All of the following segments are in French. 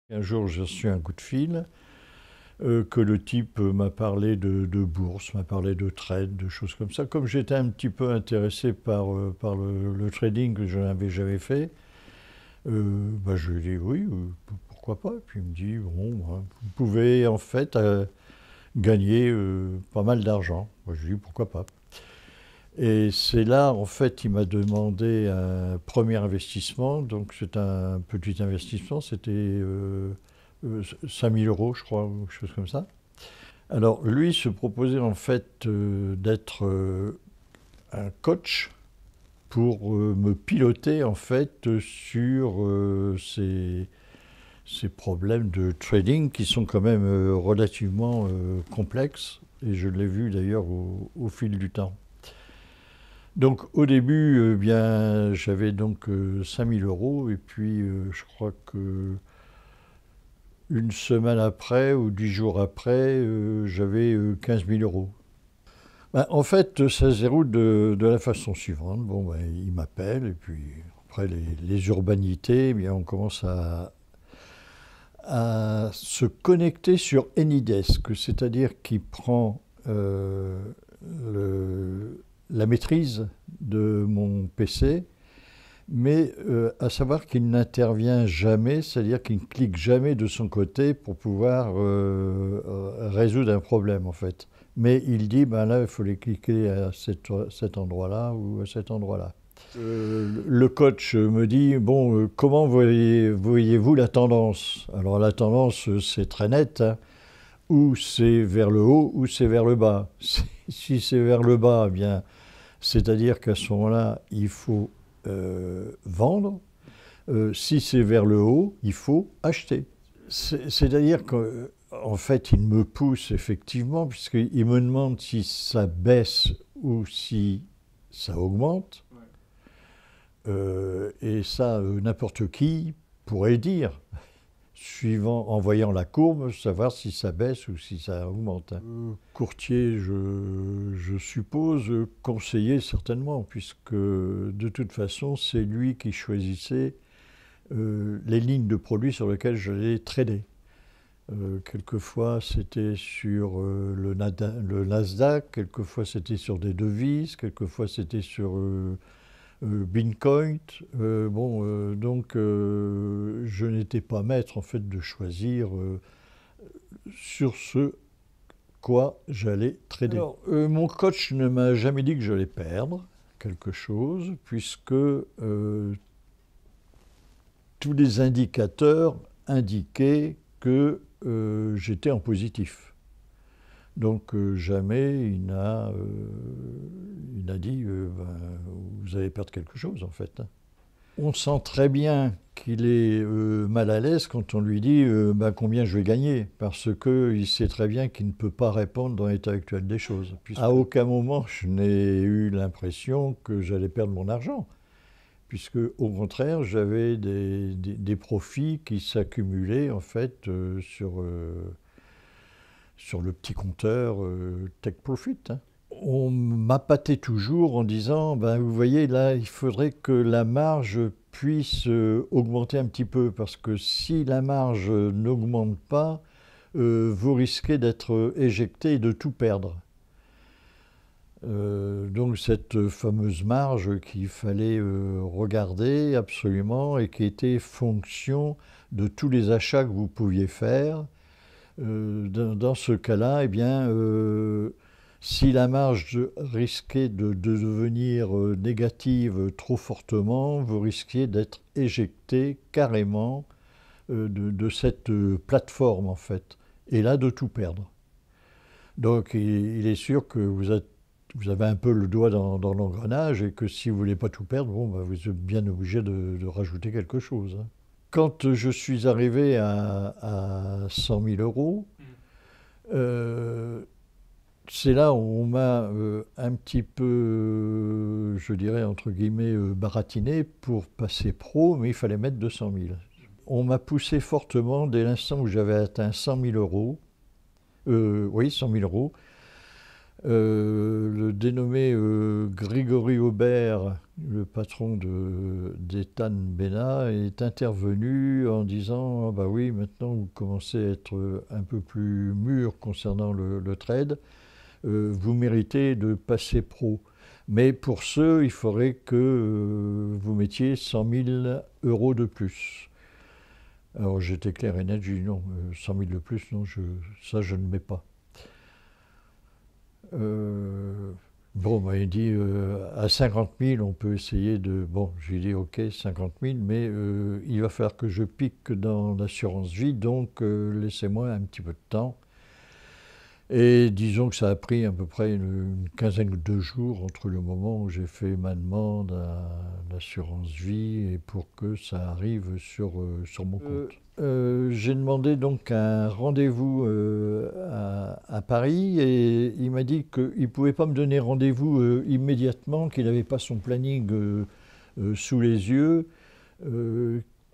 Un jour, j'ai reçu un coup de fil que le type m'a parlé de bourse, m'a parlé de trade, de choses comme ça. Comme j'étais un petit peu intéressé par le trading que je n'avais jamais fait, je lui ai dit oui, pourquoi pas. Et puis il me dit, bon, vous pouvez en fait gagner pas mal d'argent. Moi, je lui ai dit pourquoi pas. Et c'est là, en fait, il m'a demandé un premier investissement. Donc, c'est un petit investissement. C'était 5 000 euros, je crois, ou quelque chose comme ça. Alors, lui se proposait, en fait, d'être un coach pour me piloter, en fait, sur ces problèmes de trading qui sont quand même relativement complexes. Et je l'ai vu, d'ailleurs, au fil du temps. Donc au début, bien, j'avais donc 5 000 euros et puis je crois que une semaine après ou 10 jours après, j'avais 15 000 euros. Ben, en fait, ça se déroule de la façon suivante. Bon, ben, il m'appelle et puis après les urbanités, eh bien, on commence à se connecter sur Anydesk, c'est-à-dire qu'il prend la maîtrise de mon PC, mais à savoir qu'il n'intervient jamais, c'est-à-dire qu'il ne clique jamais de son côté pour pouvoir résoudre un problème en fait. Mais il dit, ben là, il faut les cliquer à cet endroit-là ou à cet endroit-là. Le coach me dit, bon, comment voyez-vous la tendance? Alors la tendance, c'est très net, hein. Ou c'est vers le haut, ou c'est vers le bas. Si c'est vers le bas, eh bien, c'est-à-dire qu'à ce moment-là, il faut vendre. Si c'est vers le haut, il faut acheter. C'est-à-dire qu'en fait, il me pousse effectivement, puisqu'il me demande si ça baisse ou si ça augmente. Et ça, n'importe qui pourrait dire, en voyant la courbe, savoir si ça baisse ou si ça augmente. Courtier, je suppose, conseiller certainement, puisque de toute façon, c'est lui qui choisissait les lignes de produits sur lesquelles j'allais trader. Quelquefois, c'était sur le Nasdaq, quelquefois, c'était sur des devises, quelquefois, c'était sur Bitcoin. Donc, je n'étais pas maître en fait de choisir sur ce quoi j'allais trader. Alors, mon coach ne m'a jamais dit que j'allais perdre quelque chose, puisque tous les indicateurs indiquaient que j'étais en positif. Donc jamais il n'a dit vous allez perdre quelque chose en fait. On sent très bien qu'il est mal à l'aise quand on lui dit combien je vais gagner, parce qu'il sait très bien qu'il ne peut pas répondre dans l'état actuel des choses. À aucun moment je n'ai eu l'impression que j'allais perdre mon argent, puisque au contraire j'avais des profits qui s'accumulaient en fait sur le petit compteur Take Profit. Hein. On m'appâtait toujours en disant, vous voyez là, il faudrait que la marge puisse augmenter un petit peu, parce que si la marge n'augmente pas, vous risquez d'être éjecté et de tout perdre. Donc cette fameuse marge qu'il fallait regarder absolument et qui était fonction de tous les achats que vous pouviez faire. Dans ce cas-là, eh bien, si la marge risquait de devenir négative trop fortement, vous risquiez d'être éjecté carrément de cette plateforme en fait, et là de tout perdre. Donc il est sûr que vous avez un peu le doigt dans l'engrenage et que si vous ne voulez pas tout perdre, vous êtes bien obligé de rajouter quelque chose. Hein. Quand je suis arrivé à 100 000 euros, c'est là où on m'a un petit peu, je dirais entre guillemets, baratiné pour passer pro, mais il fallait mettre 200 000. On m'a poussé fortement dès l'instant où j'avais atteint 100 000 euros. Oui, 100 000 euros. Le dénommé Grégory Aubert, le patron d'Ethan Bena, est intervenu en disant: ah bah oui, maintenant vous commencez à être un peu plus mûr concernant le trade, vous méritez de passer pro. Mais pour ce, il faudrait que vous mettiez 100 000 euros de plus. Alors j'étais clair et net, j'ai dit non, 100 000 de plus, non, ça je ne mets pas. Bon, bah, il dit à 50 000, on peut essayer de. Bon, j'ai dit ok, 50 000, mais il va falloir que je pique dans l'assurance vie, donc laissez-moi un petit peu de temps. Et disons que ça a pris à peu près une quinzaine de jours entre le moment où j'ai fait ma demande à l'assurance vie et pour que ça arrive sur mon compte. J'ai demandé donc un rendez-vous à Paris et il m'a dit qu'il ne pouvait pas me donner rendez-vous immédiatement, qu'il n'avait pas son planning sous les yeux.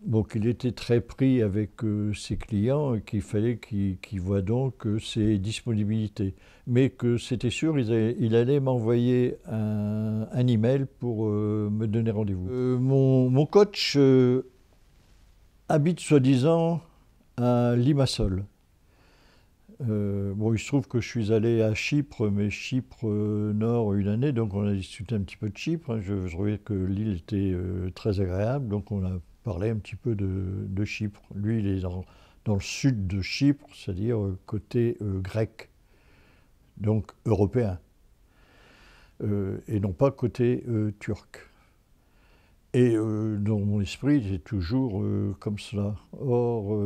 Bon, qu'il était très pris avec ses clients et qu'il fallait qu'il voie donc ses disponibilités. Mais que c'était sûr, il allait m'envoyer un email pour me donner rendez-vous. Mon coach habite soi-disant à Limassol. Bon, il se trouve que je suis allé à Chypre, mais Chypre Nord une année, donc on a discuté un petit peu de Chypre, hein. Je trouvais que l'île était très agréable, donc on a parlé un petit peu de Chypre. Lui, il est dans le sud de Chypre, c'est-à-dire côté grec, donc européen, et non pas côté turc. Et dans mon esprit, c'est toujours comme cela. Or,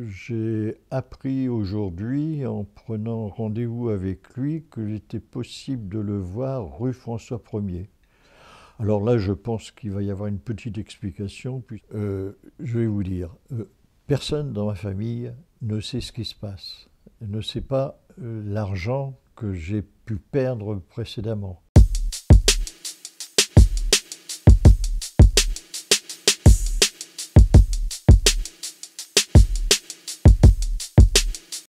j'ai appris aujourd'hui, en prenant rendez-vous avec lui, qu'il était possible de le voir rue François 1er. Alors là, je pense qu'il va y avoir une petite explication. Je vais vous dire, personne dans ma famille ne sait ce qui se passe, ne sait pas l'argent que j'ai pu perdre précédemment.